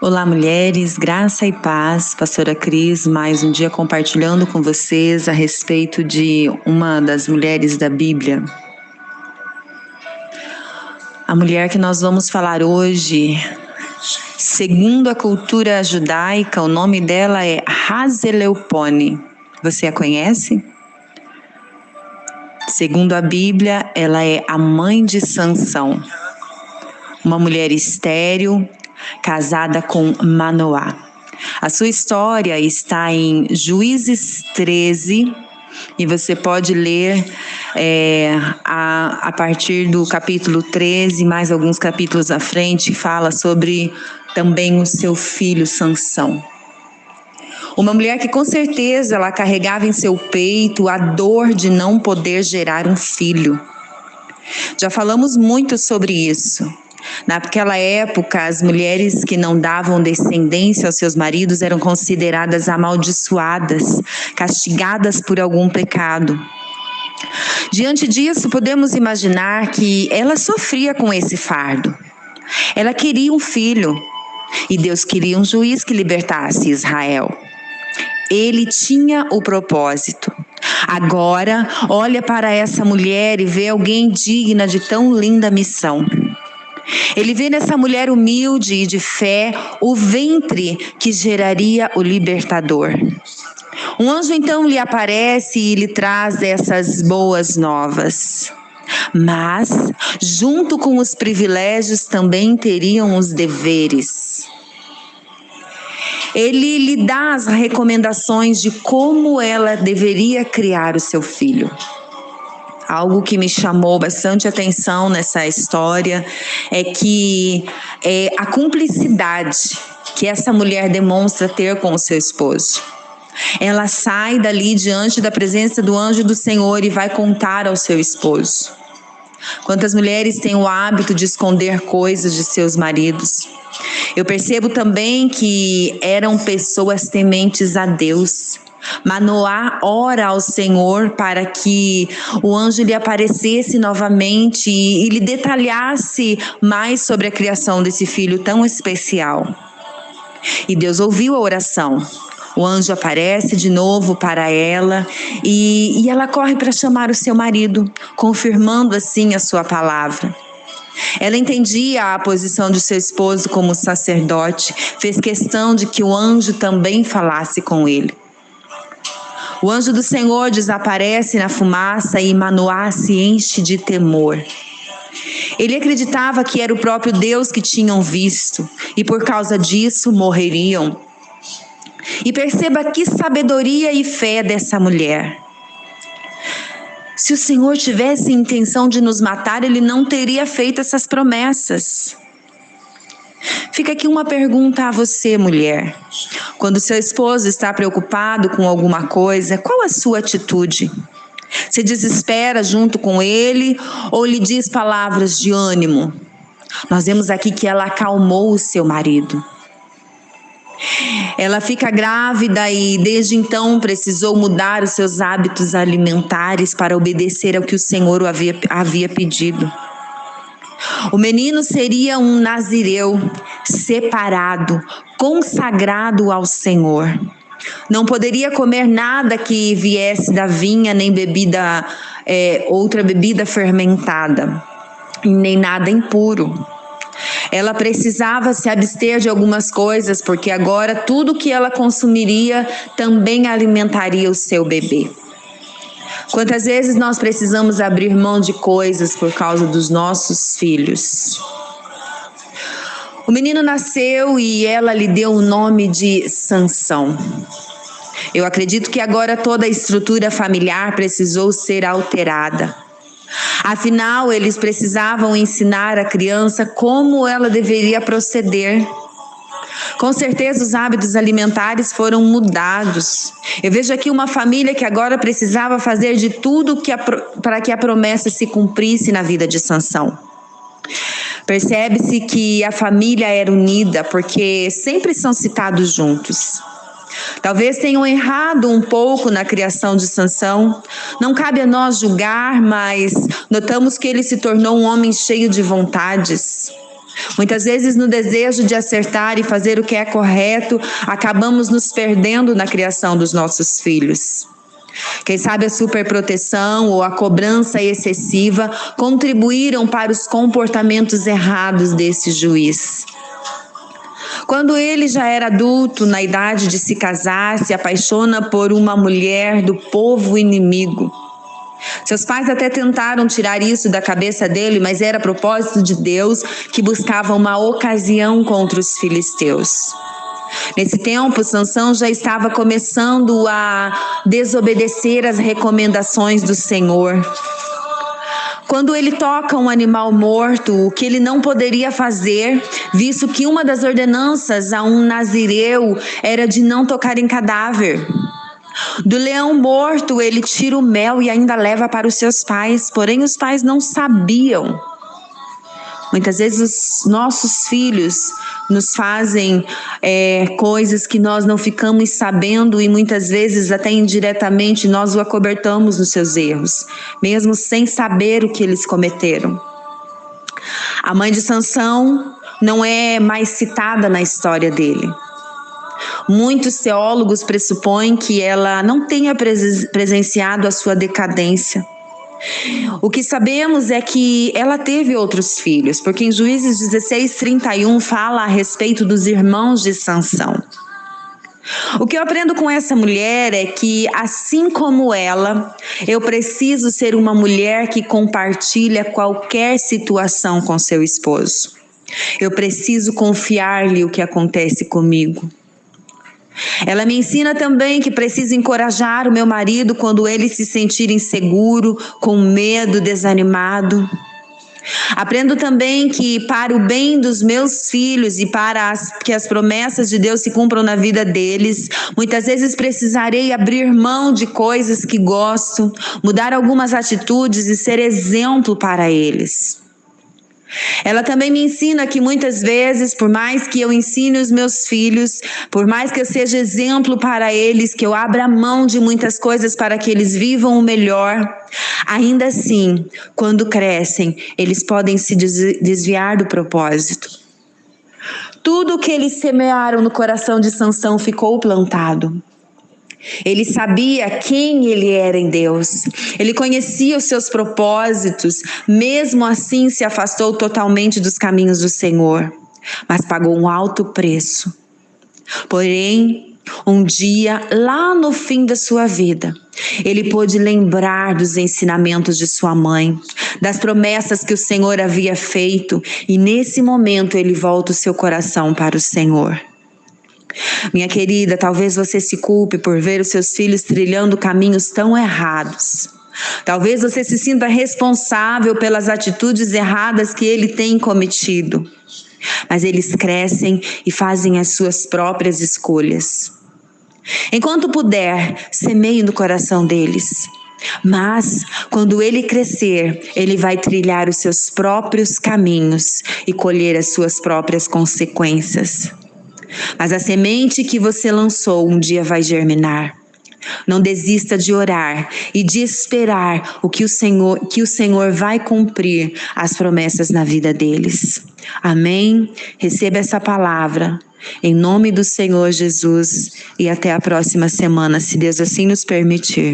Olá, mulheres, graça e paz. Pastora Cris, mais um dia compartilhando com vocês a respeito de uma das mulheres da Bíblia. A mulher que nós vamos falar hoje, segundo a cultura judaica, o nome dela é Hazelelpone. Você a conhece? Segundo a Bíblia, ela é a mãe de Sansão, uma mulher estéril, casada com Manoá. A sua história está em Juízes 13 e você pode ler a partir do capítulo 13, mais alguns capítulos à frente, fala sobre também o seu filho Sansão. Uma mulher que com certeza ela carregava em seu peito a dor de não poder gerar um filho. Já falamos muito sobre isso. Naquela época, as mulheres que não davam descendência aos seus maridos eram consideradas amaldiçoadas, castigadas por algum pecado. Diante disso, podemos imaginar que ela sofria com esse fardo. Ela queria um filho e Deus queria um juiz que libertasse Israel. Ele tinha o propósito. Agora, olha para essa mulher e vê alguém digna de tão linda missão. Ele vê nessa mulher humilde e de fé o ventre que geraria o libertador. Um anjo então lhe aparece e lhe traz essas boas novas. Mas, junto com os privilégios, também teriam os deveres. Ele lhe dá as recomendações de como ela deveria criar o seu filho. Algo que me chamou bastante atenção nessa história é que a cumplicidade que essa mulher demonstra ter com o seu esposo. Ela sai dali diante da presença do anjo do Senhor e vai contar ao seu esposo. Quantas mulheres têm o hábito de esconder coisas de seus maridos? Eu percebo também que eram pessoas tementes a Deus. Manoá ora ao Senhor para que o anjo lhe aparecesse novamente e lhe detalhasse mais sobre a criação desse filho tão especial. E Deus ouviu a oração. O anjo aparece de novo para ela e ela corre para chamar o seu marido, confirmando assim a sua palavra. Ela entendia a posição de seu esposo como sacerdote, fez questão de que o anjo também falasse com ele. O anjo do Senhor desaparece na fumaça e Manoá se enche de temor. Ele acreditava que era o próprio Deus que tinham visto e por causa disso morreriam. E perceba que sabedoria e fé dessa mulher. Se o Senhor tivesse intenção de nos matar, Ele não teria feito essas promessas. Fica aqui uma pergunta a você, mulher. Quando seu esposo está preocupado com alguma coisa, qual a sua atitude? Se desespera junto com ele ou lhe diz palavras de ânimo? Nós vemos aqui que ela acalmou o seu marido. Ela fica grávida e desde então precisou mudar os seus hábitos alimentares para obedecer ao que o Senhor havia pedido. O menino seria um nazireu, separado, consagrado ao Senhor. Não poderia comer nada que viesse da vinha, nem outra bebida fermentada, nem nada impuro. Ela precisava se abster de algumas coisas, porque agora tudo que ela consumiria também alimentaria o seu bebê. Quantas vezes nós precisamos abrir mão de coisas por causa dos nossos filhos? O menino nasceu e ela lhe deu o nome de Sansão. Eu acredito que agora toda a estrutura familiar precisou ser alterada. Afinal, eles precisavam ensinar a criança como ela deveria proceder. Com certeza os hábitos alimentares foram mudados. Eu vejo aqui uma família que agora precisava fazer de tudo para que a promessa se cumprisse na vida de Sansão. Percebe-se que a família era unida porque sempre são citados juntos. Talvez tenham errado um pouco na criação de Sansão. Não cabe a nós julgar, mas notamos que ele se tornou um homem cheio de vontades. Muitas vezes, no desejo de acertar e fazer o que é correto, acabamos nos perdendo na criação dos nossos filhos. Quem sabe a superproteção ou a cobrança excessiva contribuíram para os comportamentos errados desse juiz. Quando ele já era adulto, na idade de se casar, se apaixona por uma mulher do povo inimigo. Seus pais até tentaram tirar isso da cabeça dele, mas era propósito de Deus, que buscava uma ocasião contra os filisteus. Nesse tempo, Sansão já estava começando a desobedecer às recomendações do Senhor. Quando ele toca um animal morto, o que ele não poderia fazer, visto que uma das ordenanças a um nazireu era de não tocar em cadáver. Do leão morto, ele tira o mel e ainda leva para os seus pais, porém os pais não sabiam. Muitas vezes os nossos filhos nos fazem coisas que nós não ficamos sabendo e muitas vezes até indiretamente nós o acobertamos nos seus erros, mesmo sem saber o que eles cometeram. A mãe de Sansão não é mais citada na história dele. Muitos teólogos pressupõem que ela não tenha presenciado a sua decadência. O que sabemos é que ela teve outros filhos, porque em Juízes 16:31 fala a respeito dos irmãos de Sansão. O que eu aprendo com essa mulher é que, assim como ela, eu preciso ser uma mulher que compartilha qualquer situação com seu esposo. Eu preciso confiar-lhe o que acontece comigo. Ela me ensina também que preciso encorajar o meu marido quando ele se sentir inseguro, com medo, desanimado. Aprendo também que, para o bem dos meus filhos e para que as promessas de Deus se cumpram na vida deles, muitas vezes precisarei abrir mão de coisas que gosto, mudar algumas atitudes e ser exemplo para eles. Ela também me ensina que muitas vezes, por mais que eu ensine os meus filhos, por mais que eu seja exemplo para eles, que eu abra mão de muitas coisas para que eles vivam o melhor, ainda assim, quando crescem, eles podem se desviar do propósito. Tudo o que eles semearam no coração de Sansão ficou plantado. Ele sabia quem ele era em Deus. Ele conhecia os seus propósitos. Mesmo assim, se afastou totalmente dos caminhos do Senhor. Mas pagou um alto preço. Porém, um dia, lá no fim da sua vida, ele pôde lembrar dos ensinamentos de sua mãe, das promessas que o Senhor havia feito. E nesse momento, ele volta o seu coração para o Senhor. Minha querida, talvez você se culpe por ver os seus filhos trilhando caminhos tão errados. Talvez você se sinta responsável pelas atitudes erradas que ele tem cometido. Mas eles crescem e fazem as suas próprias escolhas. Enquanto puder, semeie no coração deles. Mas, quando ele crescer, ele vai trilhar os seus próprios caminhos e colher as suas próprias consequências. Mas a semente que você lançou um dia vai germinar. Não desista de orar e de esperar que o Senhor vai cumprir as promessas na vida deles. Amém? Receba essa palavra em nome do Senhor Jesus e até a próxima semana, se Deus assim nos permitir.